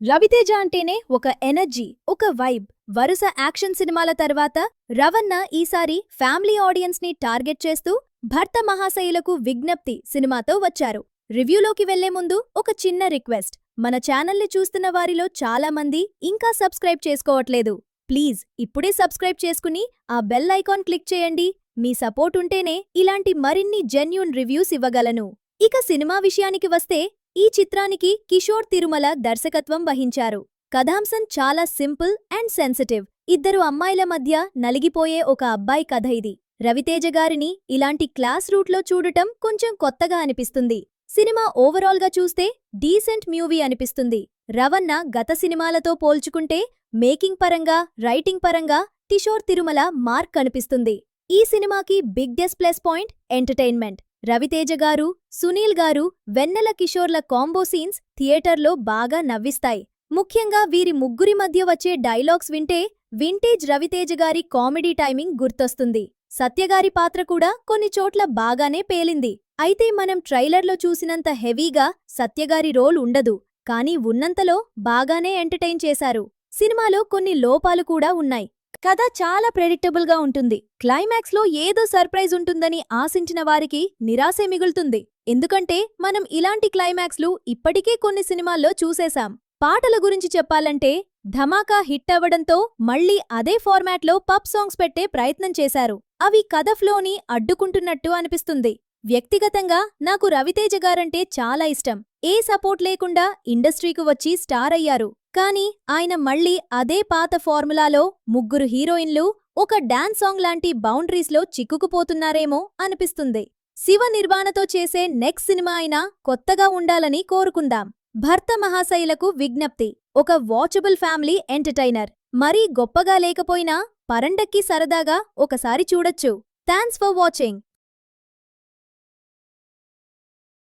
రవితేజ అంటేనే ఒక ఎనర్జీ, ఒక వైబ్. వరుస యాక్షన్ సినిమాల తర్వాత రవణ ఈసారి ఫ్యామిలీ ఆడియన్స్ ని టార్గెట్ చేస్తూ భర్త మహాశయులకు విజ్ఞప్తి సినిమాతో వచ్చారు. రివ్యూలోకి వెళ్లే ముందు ఒక చిన్న రిక్వెస్ట్. మన ఛానల్ని చూస్తున్న వారిలో చాలా మంది ఇంకా సబ్స్క్రైబ్ చేసుకోవట్లేదు. ప్లీజ్ ఇప్పుడే సబ్స్క్రైబ్ చేసుకుని ఆ బెల్ ఐకాన్ క్లిక్ చేయండి. మీ సపోర్ట్ ఉంటేనే ఇలాంటి మరిన్ని జెన్యూన్ రివ్యూస్ ఇవ్వగలను. ఇక సినిమా విషయానికి వస్తే ఈ చిత్రానికి కిషోర్ తిరుమల దర్శకత్వం వహించారు. కథాంశం చాలా సింపుల్ అండ్ సెన్సిటివ్. ఇద్దరు అమ్మాయిల మధ్య నలిగిపోయే ఒక అబ్బాయి కథ ఇది. రవితేజ గారిని ఇలాంటి క్లాస్ రూట్లో చూడటం కొంచెం కొత్తగా అనిపిస్తుంది. సినిమా ఓవరాల్గా చూస్తే డీసెంట్ మూవీ అనిపిస్తుంది. రవణ గత సినిమాలతో పోల్చుకుంటే మేకింగ్ పరంగా, రైటింగ్ పరంగా కిషోర్ తిరుమల మార్క్ కనిపిస్తుంది. ఈ సినిమాకి biggest plus point entertainment. Ravi Teja గారు, సునీల్ గారు, వెన్నెల కిషోర్ల కాంబో సీన్స్ థియేటర్లో బాగా నవ్విస్తాయి. ముఖ్యంగా వీరి ముగ్గురి మధ్య వచ్చే డైలాగ్స్ వింటే వింటేజ్ రవితేజ గారి కామెడీ టైమింగ్ గుర్తొస్తుంది. సత్యగారి పాత్ర కూడా కొన్ని చోట్ల బాగానే పేలింది. అయితే మనం ట్రైలర్లో చూసినంత హెవీగా సత్యగారి రోల్ ఉండదు, కానీ ఉన్నంతలో బాగానే ఎంటర్టైన్ చేశారు. సినిమాలో కొన్ని లోపాలు కూడా ఉన్నాయి. కథ చాలా ప్రెడిక్టబుల్గా ఉంటుంది. క్లైమాక్స్లో ఏదో సర్ప్రైజ్ ఉంటుందని ఆశించిన వారికి నిరాశే మిగులుతుంది. ఎందుకంటే మనం ఇలాంటి క్లైమాక్స్లు ఇప్పటికే కొన్ని సినిమాల్లో చూసేశాం. పాటల గురించి చెప్పాలంటే ధమాకా హిట్ అవ్వడంతో మళ్లీ అదే ఫార్మాట్లో పబ్ సాంగ్స్ పెట్టే ప్రయత్నం చేశారు. అవి కథ ఫ్లోని అడ్డుకుంటున్నట్టు అనిపిస్తుంది. వ్యక్తిగతంగా నాకు రవితేజ గారంటే చాలా ఇష్టం. ఏ సపోర్ట్ లేకుండా ఇండస్ట్రీకి వచ్చి స్టార్ అయ్యారు. కానీ ఆయన మళ్లీ అదే పాత ఫార్ములాలో ముగ్గురు హీరోయిన్లు, ఒక డాన్స్ సాంగ్ లాంటి బౌండరీస్లో చిక్కుకుపోతున్నారేమో అనిపిస్తుంది. శివ నిర్వాణతో చేసే నెక్స్ట్ సినిమా అయినా కొత్తగా ఉండాలని కోరుకుందాం. భర్త మహాశయులకు విజ్ఞప్తి. ఒక వాచబుల్ ఫ్యామిలీ ఎంటర్టైనర్. మరీ గొప్పగా లేకపోయినా పరండక్కి సరదాగా ఒకసారి చూడొచ్చు. Thanks for watching.